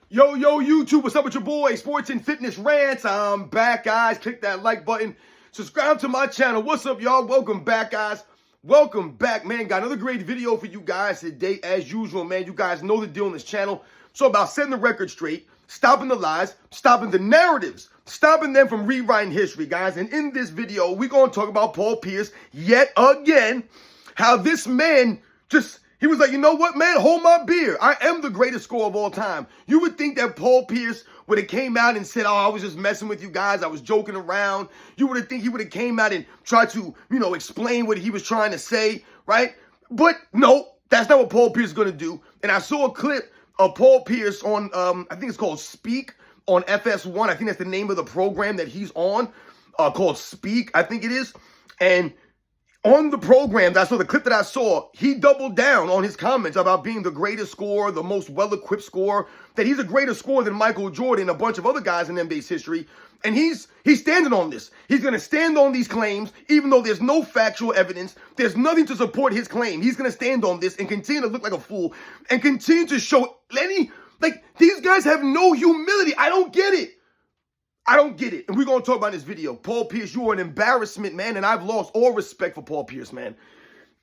Yo, YouTube, what's up with your boy? Sports and Fitness Rants. I'm back, guys. Click that like button. Subscribe to my channel. What's up, y'all? Welcome back, guys. Welcome back, man. Got another great video for you guys today, as usual, man. You guys know the deal on this channel. So about setting the record straight, stopping the lies, stopping the narratives, stopping them from rewriting history, guys. And in this video, we're going to talk about Paul Pierce yet again. How this man he was like, you know what, man? Hold my beer. I am the greatest scorer of all time. You would think that Paul Pierce would have came out and said, oh, I was just messing with you guys. I was joking around. You would have think he would have came out and tried to, explain what he was trying to say, right? But no, that's not what Paul Pierce is going to do. And I saw a clip of Paul Pierce on, I think it's called Speak on FS1. I think that's the name of the program that he's on, called Speak, I think it is. And on the program, that's the clip that I saw, he doubled down on his comments about being the greatest scorer, the most well-equipped scorer, that he's a greater scorer than Michael Jordan and a bunch of other guys in NBA's history. And he's standing on this. He's going to stand on these claims, even though there's no factual evidence. There's nothing to support his claim. He's going to stand on this and continue to look like a fool and continue to show these guys have no humility. I don't get it. I don't get it. And we're going to talk about this video. Paul Pierce, you are an embarrassment, man. And I've lost all respect for Paul Pierce, man.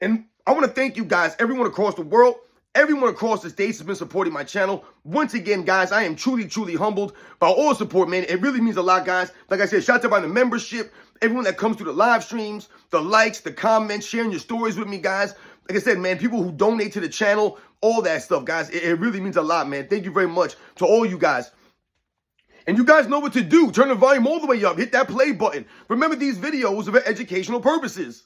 And I want to thank you guys, everyone across the world, everyone across the states has been supporting my channel. Once again, guys, I am truly, truly humbled by all the support, man. It really means a lot, guys. Like I said, shout out to the membership, everyone that comes through the live streams, the likes, the comments, sharing your stories with me, guys. Like I said, man, people who donate to the channel, all that stuff, guys. It really means a lot, man. Thank you very much to all you guys. And you guys know what to do. Turn the volume all the way up. Hit that play button. Remember, these videos are for educational purposes.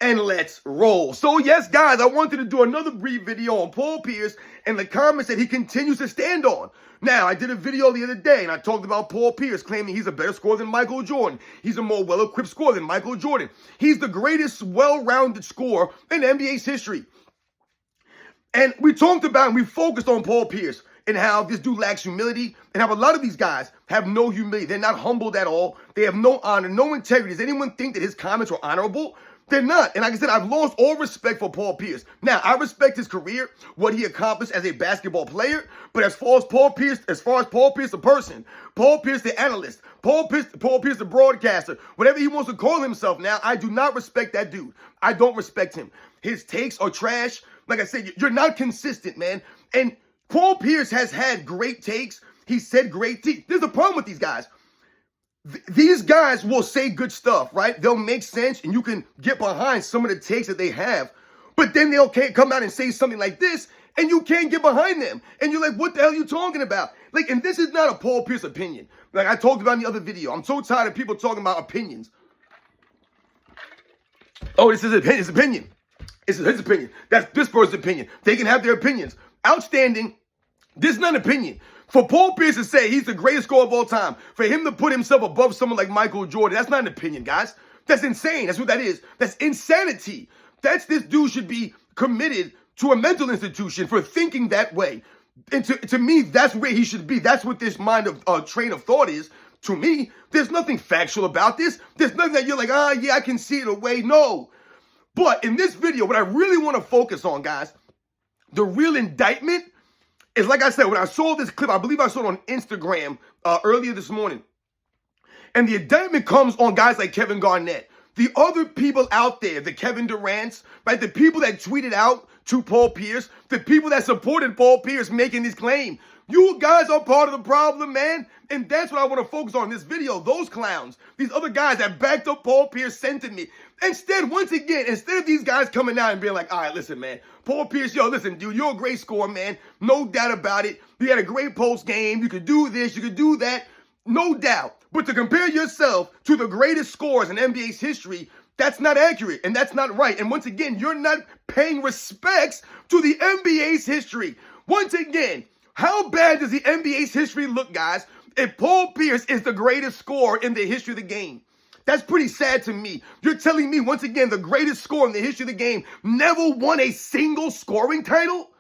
And let's roll. So, yes, guys, I wanted to do another brief video on Paul Pierce and the comments that he continues to stand on. Now, I did a video the other day, and I talked about Paul Pierce claiming he's a better scorer than Michael Jordan. He's a more well-equipped scorer than Michael Jordan. He's the greatest well-rounded scorer in NBA's history. And we talked about and we focused on Paul Pierce and how this dude lacks humility, and how a lot of these guys have no humility. They're not humbled at all. They have no honor, no integrity. Does anyone think that his comments were honorable? They're not. And like I said, I've lost all respect for Paul Pierce. Now, I respect his career, what he accomplished as a basketball player, but as far as Paul Pierce the person, Paul Pierce the analyst, Paul Pierce the broadcaster, whatever he wants to call himself now, I do not respect that dude. I don't respect him. His takes are trash. Like I said, you're not consistent, man. And Paul Pierce has had great takes. He said great takes. There's a problem with these guys. These guys will say good stuff, right? They'll make sense, and you can get behind some of the takes that they have. But then they'll come out and say something like this, and you can't get behind them. And you're like, what the hell are you talking about? And this is not a Paul Pierce opinion. Like I talked about in the other video. I'm so tired of people talking about opinions. Oh, this is his opinion. This is his opinion. That's this person's opinion. They can have their opinions. Outstanding. This is not an opinion. For Paul Pierce to say he's the greatest scorer of all time, for him to put himself above someone like Michael Jordan, that's not an opinion, guys. That's insane. That's what that is. That's insanity. This dude should be committed to a mental institution for thinking that way. And to me, that's where he should be. That's what this train of thought is. To me, there's nothing factual about this. There's nothing that you're like, yeah, I can see it away. No. But in this video, what I really want to focus on, guys, the real indictment is, like I said, when I saw this clip, I believe I saw it on Instagram earlier this morning. And the indictment comes on guys like Kevin Garnett. The other people out there, the Kevin Durant's, right? The people that tweeted out to Paul Pierce, the people that supported Paul Pierce making this claim. You guys are part of the problem, man. And that's what I want to focus on in this video. Those clowns, these other guys that backed up Paul Pierce's sentiment. Instead, once again, instead of these guys coming out and being like, all right, listen, man, Paul Pierce, listen, dude, you're a great scorer, man. No doubt about it. You had a great post game. You could do this. You could do that. No doubt. But to compare yourself to the greatest scorers in NBA's history, that's not accurate and that's not right. And once again, you're not paying respects to the NBA's history. Once again, how bad does the NBA's history look, guys, if Paul Pierce is the greatest scorer in the history of the game? That's pretty sad to me. You're telling me, once again, the greatest scorer in the history of the game never won a single scoring title?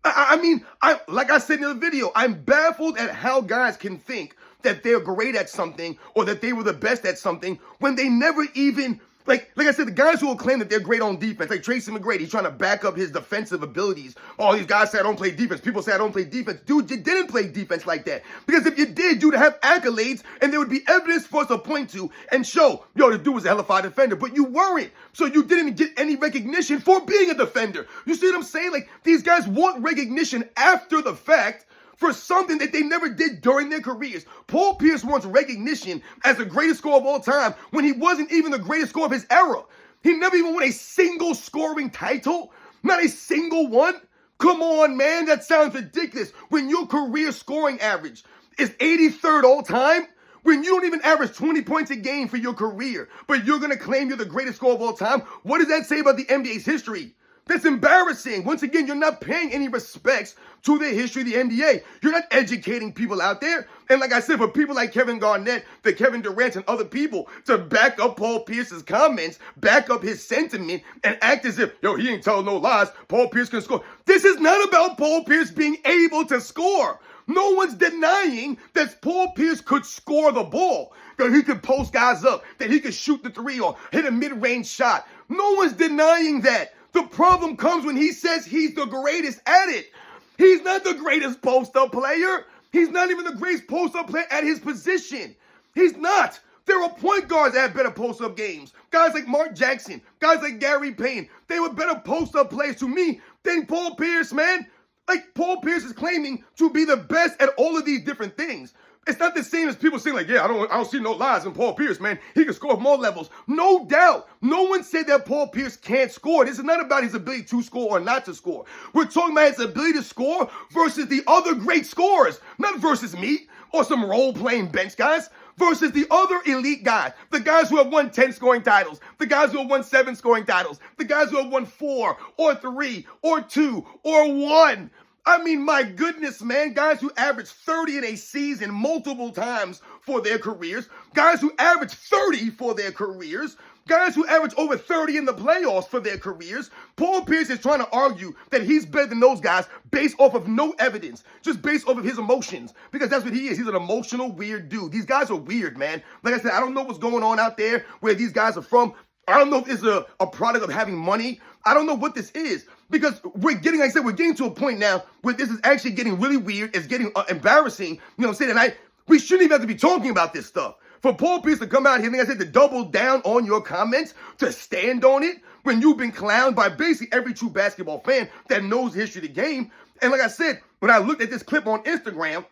Like I said in the video, I'm baffled at how guys can think that they're great at something or that they were the best at something when they never even Like I said, the guys who will claim that they're great on defense, like Tracy McGrady, he's trying to back up his defensive abilities. Oh, these guys say I don't play defense. People say I don't play defense. Dude, you didn't play defense like that. Because if you did, you'd have accolades, and there would be evidence for us to point to and show, yo, the dude was a hellified defender. But you weren't. So you didn't get any recognition for being a defender. You see what I'm saying? Like, these guys want recognition after the fact for something that they never did during their careers. Paul Pierce wants recognition as the greatest scorer of all time when he wasn't even the greatest scorer of his era. He never even won a single scoring title. Not a single one. Come on, man. That sounds ridiculous. When your career scoring average is 83rd all time, when you don't even average 20 points a game for your career, but you're going to claim you're the greatest scorer of all time, what does that say about the NBA's history? That's embarrassing. Once again, you're not paying any respects to the history of the NBA. You're not educating people out there. And like I said, for people like Kevin Garnett, the Kevin Durant, and other people to back up Paul Pierce's comments, back up his sentiment, and act as if, yo, he ain't telling no lies, Paul Pierce can score. This is not about Paul Pierce being able to score. No one's denying that Paul Pierce could score the ball, that he could post guys up, that he could shoot the three or hit a mid-range shot. No one's denying that. The problem comes when he says he's the greatest at it. He's not the greatest post-up player. He's not even the greatest post-up player at his position. He's not. There are point guards that have better post-up games. Guys like Mark Jackson, guys like Gary Payne. They were better post-up players to me than Paul Pierce, man. Like, Paul Pierce is claiming to be the best at all of these different things. It's not the same as people saying, like, yeah, I don't see no lies in Paul Pierce, man. He can score at more levels. No doubt. No one said that Paul Pierce can't score. This is not about his ability to score or not to score. We're talking about his ability to score versus the other great scorers. Not versus me or some role-playing bench guys. Versus the other elite guys. The guys who have won 10 scoring titles. The guys who have won 7 scoring titles. The guys who have won 4 or 3 or 2 or 1. I mean, my goodness, man. Guys who average 30 in a season multiple times for their careers. Guys who average 30 for their careers. Guys who average over 30 in the playoffs for their careers. Paul Pierce is trying to argue that he's better than those guys based off of no evidence. Just based off of his emotions. Because that's what he is. He's an emotional, weird dude. These guys are weird, man. Like I said, I don't know what's going on out there where these guys are from. I don't know if it's a product of having money. I don't know what this is. Because we're getting, like I said, we're getting to a point now where this is actually getting really weird. It's getting embarrassing. You know what I'm saying? And we shouldn't even have to be talking about this stuff. For Paul Pierce to come out here, like I said, to double down on your comments, to stand on it, when you've been clowned by basically every true basketball fan that knows the history of the game. And like I said, when I looked at this clip on Instagram,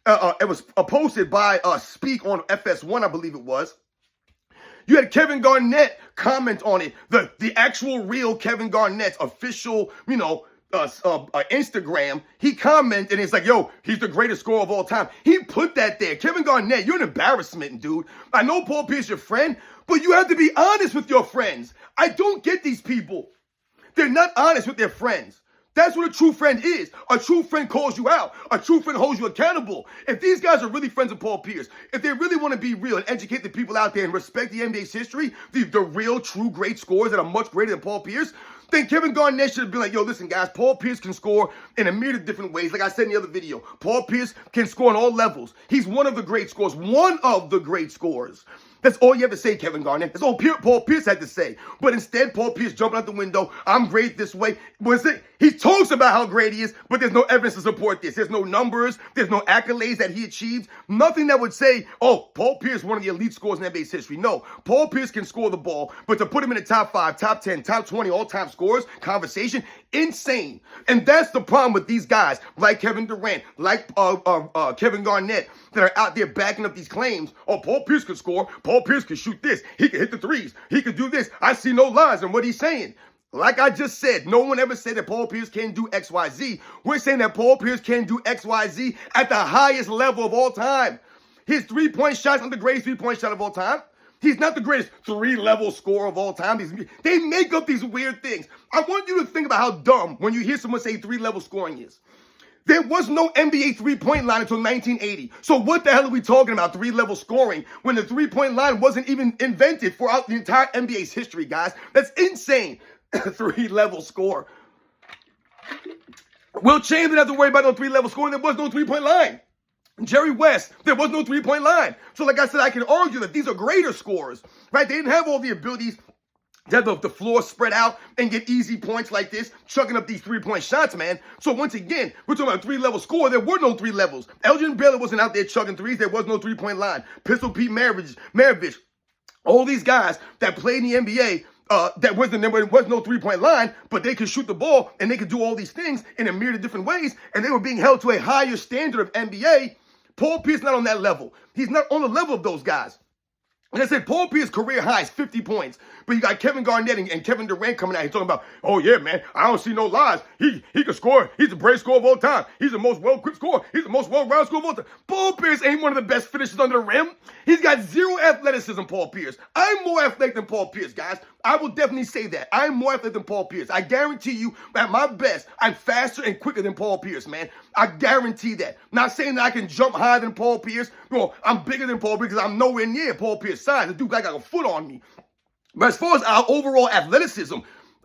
it was posted by Speak on FS1, I believe it was. You had Kevin Garnett comment on it, the actual real Kevin Garnett's official, Instagram. He commented and it's like, yo, he's the greatest scorer of all time. He put that there. Kevin Garnett, you're an embarrassment, dude. I know Paul Pierce, your friend, but you have to be honest with your friends. I don't get these people. They're not honest with their friends. That's what a true friend is. A true friend calls you out. A true friend holds you accountable. If these guys are really friends of Paul Pierce, if they really want to be real and educate the people out there and respect the NBA's history, the real, true, great scorers that are much greater than Paul Pierce, then Kevin Garnett should have been like, yo, listen, guys, Paul Pierce can score in a myriad of different ways. Like I said in the other video, Paul Pierce can score on all levels. He's one of the great scorers. One of the great scorers. That's all you have to say, Kevin Garnett. That's all Paul Pierce had to say. But instead, Paul Pierce jumping out the window. I'm great this way. He talks about how great he is, but there's no evidence to support this. There's no numbers. There's no accolades that he achieved. Nothing that would say, oh, Paul Pierce, one of the elite scorers in NBA's history. No, Paul Pierce can score the ball, but to put him in the top 5, top 10, top 20 all-time scorers conversation, insane. And that's the problem with these guys like Kevin Durant, like Kevin Garnett, that are out there backing up these claims. Oh, Paul Pierce could score. Paul Pierce could shoot this. He could hit the threes. He could do this. I see no lies in what he's saying. Like I just said, no one ever said that Paul Pierce can't do X, Y, Z. We're saying that Paul Pierce can do X, Y, Z at the highest level of all time. His three-point shot's not the greatest three-point shot of all time. He's not the greatest 3-level scorer of all time. They make up these weird things. I want you to think about how dumb when you hear someone say 3-level scoring is. There was no NBA three-point line until 1980. So what the hell are we talking about, 3-level scoring, when the three-point line wasn't even invented throughout the entire NBA's history, guys? That's insane. 3-level score. Will Chamberlain didn't have to worry about no 3-level scoring. There was no three-point line. Jerry West, there was no three-point line. So like I said, I can argue that these are greater scorers, right? They didn't have all the abilities to have the floor spread out and get easy points like this, chucking up these three-point shots, man. So once again, we're talking about a three-level score. There were no three levels. Elgin Baylor wasn't out there chucking threes. There was no three-point line. Pistol Pete Maravich, all these guys that played in the NBA, there was no three-point line, but they could shoot the ball and they could do all these things in a myriad of different ways, and they were being held to a higher standard of NBA. Paul Pierce not on that level. He's not on the level of those guys. Like I said, Paul Pierce career high is 50 points. But you got Kevin Garnett and Kevin Durant coming out here talking about, oh yeah, man, I don't see no lies. He can score. He's the greatest scorer of all time. He's the most well-equipped scorer. He's the most well-rounded scorer of all time. Paul Pierce ain't one of the best finishers under the rim. He's got zero athleticism, Paul Pierce. I'm more athletic than Paul Pierce, guys. I will definitely say that. I'm more athletic than Paul Pierce. I guarantee you, at my best, I'm faster and quicker than Paul Pierce, man. I guarantee that. Not saying that I can jump higher than Paul Pierce. No, I'm bigger than Paul Pierce because I'm nowhere near Paul Pierce's size. The dude got like a foot on me. But as far as our overall athleticism,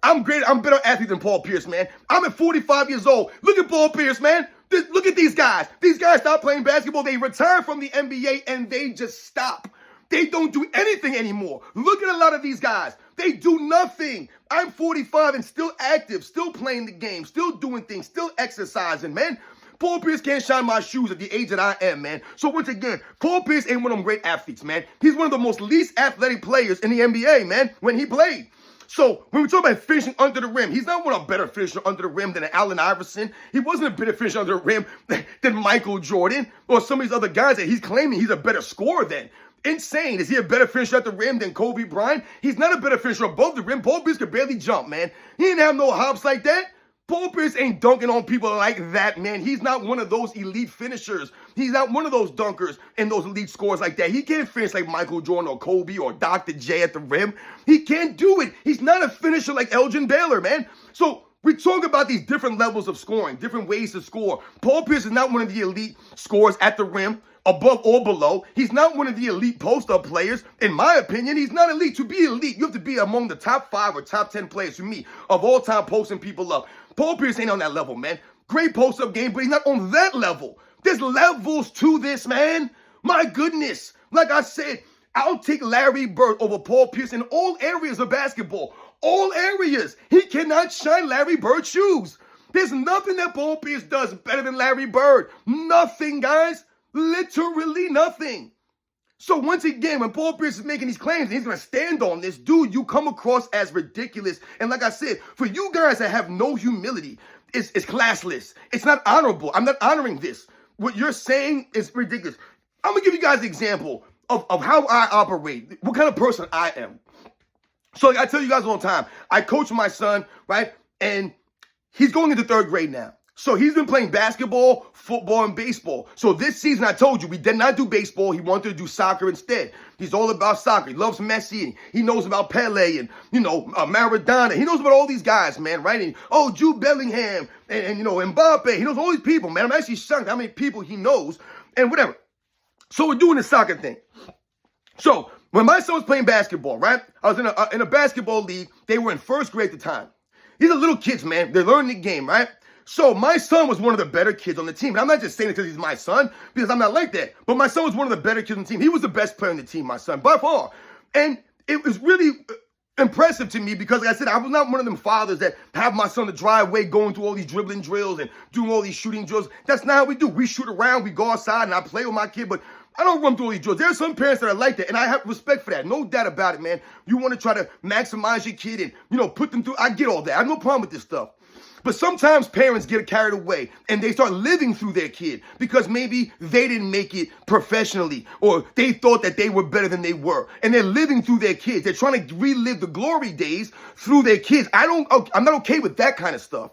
I'm great. I'm a better athlete than Paul Pierce, man. I'm at 45 years old. Look at Paul Pierce, man. Look at these guys. These guys stop playing basketball. They retire from the NBA and they just stop. They don't do anything anymore. Look at a lot of these guys. They do nothing. I'm 45 and still active, still playing the game, still doing things, still exercising, man. Paul Pierce can't shine my shoes at the age that I am, man. So once again, Paul Pierce ain't one of them great athletes, man. He's one of the most least athletic players in the NBA, man, when he played. So when we talk about finishing under the rim, he's not one of a better finisher under the rim than Allen Iverson. He wasn't a better finisher under the rim than Michael Jordan or some of these other guys that he's claiming he's a better scorer than. Insane. Is he a better finisher at the rim than Kobe Bryant? He's not a better finisher above the rim. Paul Pierce could barely jump, man. He didn't have no hops like that. Paul Pierce ain't dunking on people like that, man. He's not one of those elite finishers. He's not one of those dunkers and those elite scorers like that. He can't finish like Michael Jordan or Kobe or Dr. J at the rim. He can't do it. He's not a finisher like Elgin Baylor, man. So we talk about these different levels of scoring, different ways to score. Paul Pierce is not one of the elite scorers at the rim, above or below. He's not one of the elite post-up players. In my opinion, he's not elite. To be elite, you have to be among the top 5 or top 10 players for me of all time posting people up. Paul Pierce ain't on that level, man. Great post-up game, but he's not on that level. There's levels to this, man. My goodness. Like I said, I'll take Larry Bird over Paul Pierce in all areas of basketball. All areas. He cannot shine Larry Bird's shoes. There's nothing that Paul Pierce does better than Larry Bird. Nothing, guys. Literally nothing. So once again, when Paul Pierce is making these claims and he's going to stand on this, dude, you come across as ridiculous. And like I said, for you guys that have no humility, it's classless. It's not honorable. I'm not honoring this. What you're saying is ridiculous. I'm going to give you guys an example of how I operate, what kind of person I am. So like I tell you guys all the time, I coach my son, right? And he's going into 3rd grade now. So he's been playing basketball, football, and baseball. So this season, I told you, we did not do baseball. He wanted to do soccer instead. He's all about soccer. He loves Messi. He knows about Pele and, Maradona. He knows about all these guys, man, right? And, Jude Bellingham and Mbappe. He knows all these people, man. I'm actually shocked how many people he knows and whatever. So we're doing the soccer thing. So when my son was playing basketball, right? I was in a basketball league. They were in 1st grade at the time. These are little kids, man. They're learning the game, right? So my son was one of the better kids on the team. And I'm not just saying it because he's my son, because I'm not like that. But my son was one of the better kids on the team. He was the best player on the team, my son, by far. And it was really impressive to me because, like I said, I was not one of them fathers that have my son in the driveway going through all these dribbling drills and doing all these shooting drills. That's not how we do. We shoot around, we go outside, and I play with my kid, but I don't run through all these drills. There are some parents that are like that, and I have respect for that. No doubt about it, man. You want to try to maximize your kid and, put them through. I get all that. I have no problem with this stuff. But sometimes parents get carried away and they start living through their kid because maybe they didn't make it professionally or they thought that they were better than they were. And they're living through their kids. They're trying to relive the glory days through their kids. I'm not okay with that kind of stuff.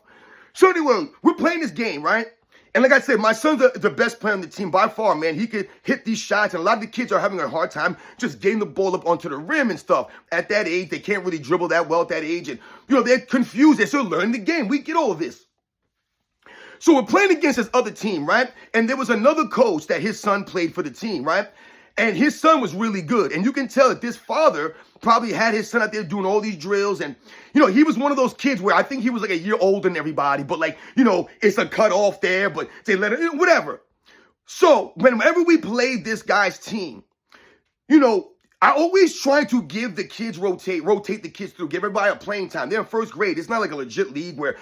So anyway, we're playing this game, right? And like I said, my son's the best player on the team by far, man. He could hit these shots, and a lot of the kids are having a hard time just getting the ball up onto the rim and stuff. At that age, they can't really dribble that well at that age, and, they're confused. They're still learning the game. We get all of this. So we're playing against this other team, right? And there was another coach that his son played for the team, right? And his son was really good. And you can tell that this father probably had his son out there doing all these drills. And, he was one of those kids where I think he was like a year older than everybody. But it's a cut off there, but they let it, whatever. So whenever we played this guy's team, I always try to give the kids rotate the kids through, give everybody a playing time. They're in first grade. It's not like a legit league where,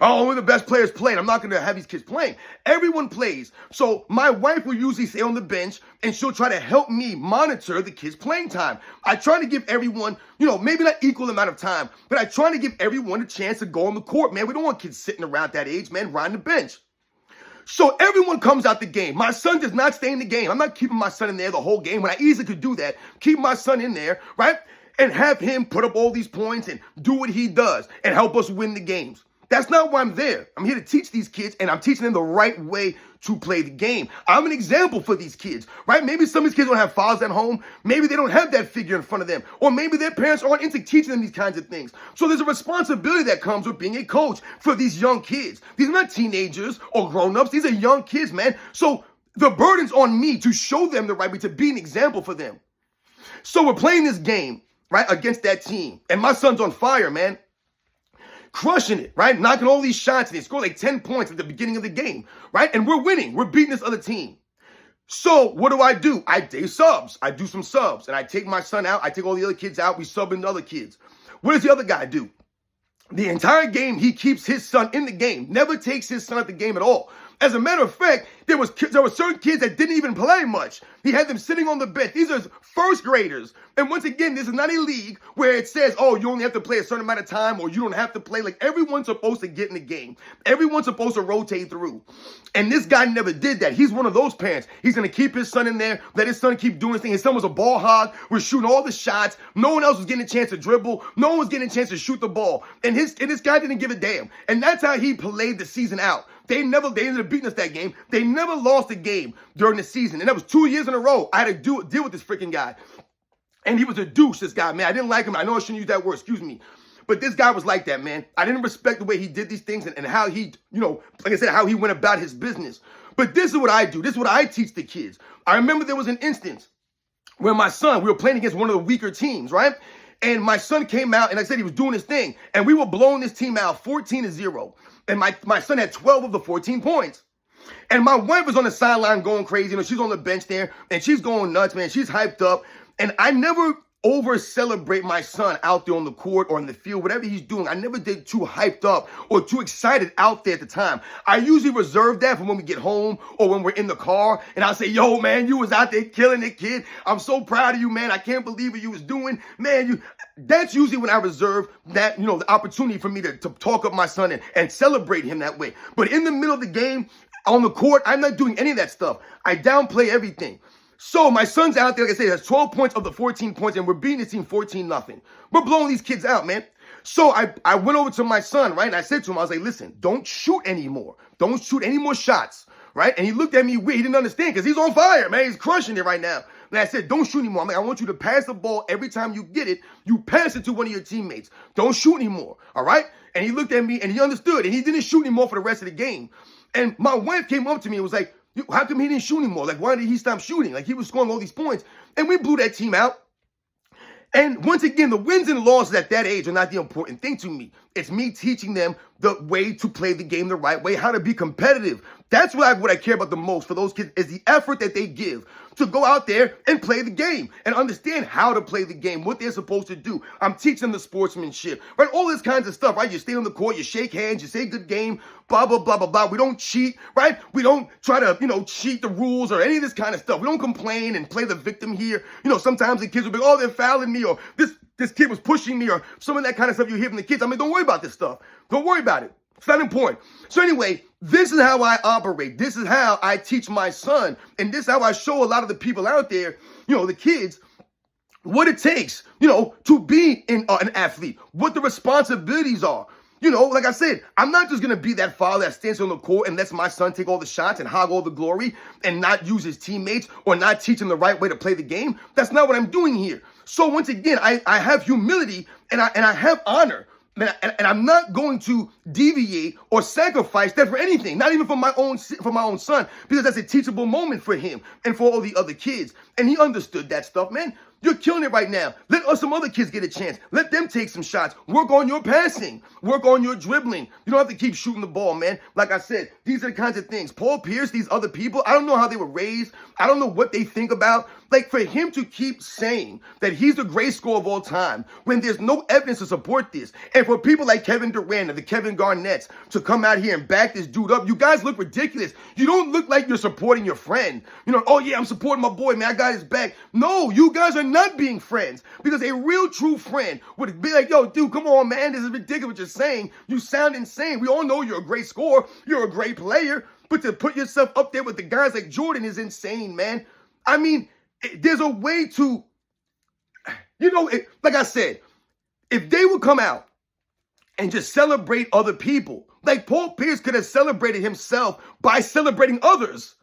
oh, we're the best players playing. I'm not going to have these kids playing. Everyone plays. So my wife will usually stay on the bench and she'll try to help me monitor the kids' playing time. I try to give everyone, maybe not equal amount of time, but I try to give everyone a chance to go on the court, man. We don't want kids sitting around that age, man, riding the bench. So everyone comes out the game. My son does not stay in the game. I'm not keeping my son in there the whole game when I easily could do that. Keep my son in there, right? And have him put up all these points and do what he does and help us win the games. That's not why I'm there. I'm here to teach these kids, and I'm teaching them the right way to play the game. I'm an example for these kids, right? Maybe some of these kids don't have fathers at home. Maybe they don't have that figure in front of them. Or maybe their parents aren't into teaching them these kinds of things. So there's a responsibility that comes with being a coach for these young kids. These are not teenagers or grown-ups. These are young kids, man. So the burden's on me to show them the right way, to be an example for them. So we're playing this game, right, against that team. And my son's on fire, man. Crushing it, right? Knocking all these shots, and they score like 10 points at the beginning of the game, right? And we're winning. We're beating this other team. So what do? I do subs. I do some subs, and I take my son out. I take all the other kids out. We sub into other kids. What does the other guy do? The entire game, he keeps his son in the game. Never takes his son at the game at all. As a matter of fact, there were certain kids that didn't even play much. He had them sitting on the bench. These are first graders. And once again, this is not a league where it says, oh, you only have to play a certain amount of time or you don't have to play. Like, everyone's supposed to get in the game. Everyone's supposed to rotate through. And this guy never did that. He's one of those parents. He's going to keep his son in there, let his son keep doing his thing. His son was a ball hog. We're shooting all the shots. No one else was getting a chance to dribble. No one was getting a chance to shoot the ball. And this guy didn't give a damn. And that's how he played the season out. They ended up beating us that game. They never lost a game during the season. And that was 2 years in a row. I had to deal with this freaking guy. And he was a douche, this guy, man. I didn't like him. I know I shouldn't use that word. Excuse me. But this guy was like that, man. I didn't respect the way he did these things and how he, like I said, how he went about his business. But this is what I do. This is what I teach the kids. I remember there was an instance where my son, we were playing against one of the weaker teams, right? And my son came out, and like I said, he was doing his thing. And we were blowing this team out 14-0. And my son had 12 of the 14 points. And my wife was on the sideline going crazy. She's on the bench there, and she's going nuts, man. She's hyped up. And I never over-celebrate my son out there on the court or in the field, whatever he's doing. I never did too hyped up or too excited out there at the time. I usually reserve that for when we get home or when we're in the car, and I'll say, yo, man, you was out there killing it, kid. I'm so proud of you, man. I can't believe what you was doing. Man, that's usually when I reserve that, the opportunity for me to talk up my son and celebrate him that way. But in the middle of the game, on the court, I'm not doing any of that stuff. I downplay everything. So my son's out there, like I said, has 12 points of the 14 points, and we're beating the team 14-0. We're blowing these kids out, man. So I went over to my son, right, and I said to him, I was like, listen, don't shoot anymore. Don't shoot any more shots, right? And he looked at me weird. He didn't understand because he's on fire, man. He's crushing it right now. And I said, don't shoot anymore. I'm like, I want you to pass the ball every time you get it. You pass it to one of your teammates. Don't shoot anymore, all right? And he looked at me, and he understood, and he didn't shoot anymore for the rest of the game. And my wife came up to me and was like, how come he didn't shoot anymore? Like, why did he stop shooting? Like, he was scoring all these points. And we blew that team out. And once again, the wins and losses at that age are not the important thing to me. It's me teaching them the way to play the game the right way, how to be competitive. That's what I care about the most for those kids is the effort that they give to go out there and play the game and understand how to play the game, what they're supposed to do. I'm teaching them the sportsmanship, right? All this kinds of stuff, right? You stay on the court, you shake hands, you say good game, blah, blah, blah, blah, blah. We don't cheat, right? We don't try to, cheat the rules or any of this kind of stuff. We don't complain and play the victim here. Sometimes the kids will be, oh, they're fouling me or this kid was pushing me or some of that kind of stuff you hear from the kids. I mean, don't worry about this stuff. Don't worry about it. It's not important. So anyway, this is how I operate. This is how I teach my son. And this is how I show a lot of the people out there, the kids, what it takes, to be an athlete, what the responsibilities are. Like I said, I'm not just going to be that father that stands on the court and lets my son take all the shots and hog all the glory and not use his teammates or not teach him the right way to play the game. That's not what I'm doing here. So once again, I have humility and I have honor. And I'm not going to deviate or sacrifice that for anything, not even for my own son, because that's a teachable moment for him and for all the other kids. And he understood that stuff, man. You're killing it right now. Let some other kids get a chance. Let them take some shots. Work on your passing. Work on your dribbling. You don't have to keep shooting the ball, man. Like I said, these are the kinds of things. Paul Pierce, these other people, I don't know how they were raised. I don't know what they think about. Like, for him to keep saying that he's the greatest scorer of all time when there's no evidence to support this, and for people like Kevin Durant and the Kevin Garnetts to come out here and back this dude up, you guys look ridiculous. You don't look like you're supporting your friend. You know, oh yeah, I'm supporting my boy, man. I got his back. No, you guys are not being friends, because a real true friend would be like, yo, dude, come on, man. This is ridiculous what you're saying. You sound insane. We all know you're a great scorer. You're a great player. But to put yourself up there with the guys like Jordan is insane, man. I mean, there's a way to, you know, like I said, if they would come out and just celebrate other people, like Paul Pierce could have celebrated himself by celebrating others.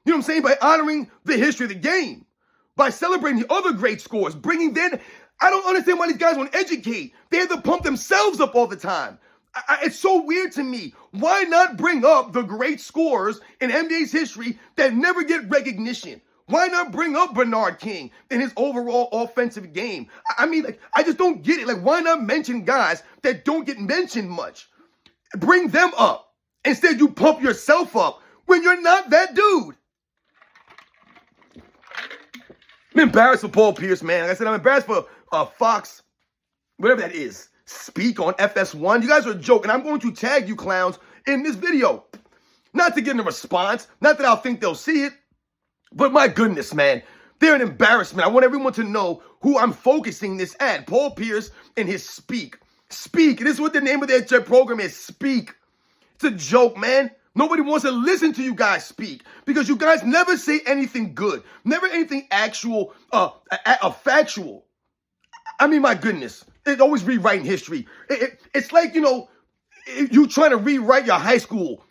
You know what I'm saying? By honoring the history of the game, by celebrating the other great scores, bringing them. I don't understand why these guys want to educate. They have to pump themselves up all the time. It's so weird to me. Why not bring up the great scorers in NBA's history that never get recognition? Why not bring up Bernard King and his overall offensive game? I mean, like, I just don't get it. Like, why not mention guys that don't get mentioned much? Bring them up. Instead, you pump yourself up when you're not that dude. I'm embarrassed for Paul Pierce, man. Like I said, I'm embarrassed for Fox, whatever that is. Speak on FS1. You guys are a joke, and I'm going to tag you clowns in this video. Not to get a response. Not that I'll think they'll see it. But my goodness, man, they're an embarrassment. I want everyone to know who I'm focusing this at. Paul Pierce and his Speak. Speak. This is what the name of their program is, Speak. It's a joke, man. Nobody wants to listen to you guys speak because you guys never say anything good. Never anything actual, factual. I mean, my goodness. It's always rewriting history. It's like, you know, you trying to rewrite your high school.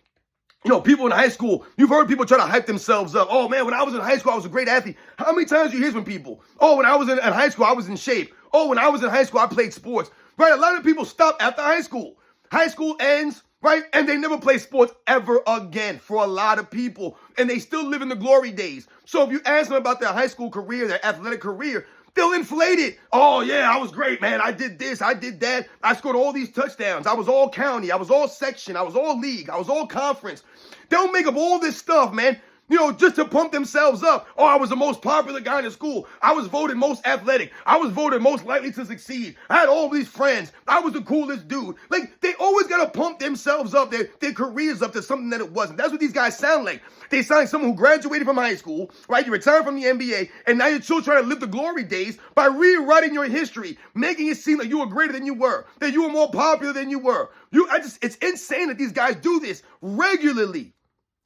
You know, people in high school, you've heard people try to hype themselves up. Oh, man, when I was in high school, I was a great athlete. How many times do you hear from people? Oh, when I was in high school, I was in shape. Oh, when I was in high school, I played sports. Right? A lot of people stop after high school. High school ends, right? And they never play sports ever again for a lot of people. And they still live in the glory days. So if you ask them about their high school career, their athletic career, they'll inflate it. Oh, yeah, I was great, man. I did this. I did that. I scored all these touchdowns. I was all county. I was all section. I was all league. I was all conference. They'll make up all this stuff, man, you know, just to pump themselves up. Oh, I was the most popular guy in the school. I was voted most athletic. I was voted most likely to succeed. I had all these friends. I was the coolest dude. Like, they always got to pump themselves up, their careers up to something that it wasn't. That's what these guys sound like. They sound like someone who graduated from high school, right? You retired from the NBA, and now you're still trying to live the glory days by rewriting your history, making it seem like you were greater than you were, that you were more popular than you were. It's insane that these guys do this regularly.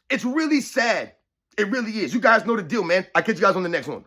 It's really sad. It really is. You guys know the deal, man. I'll catch you guys on the next one.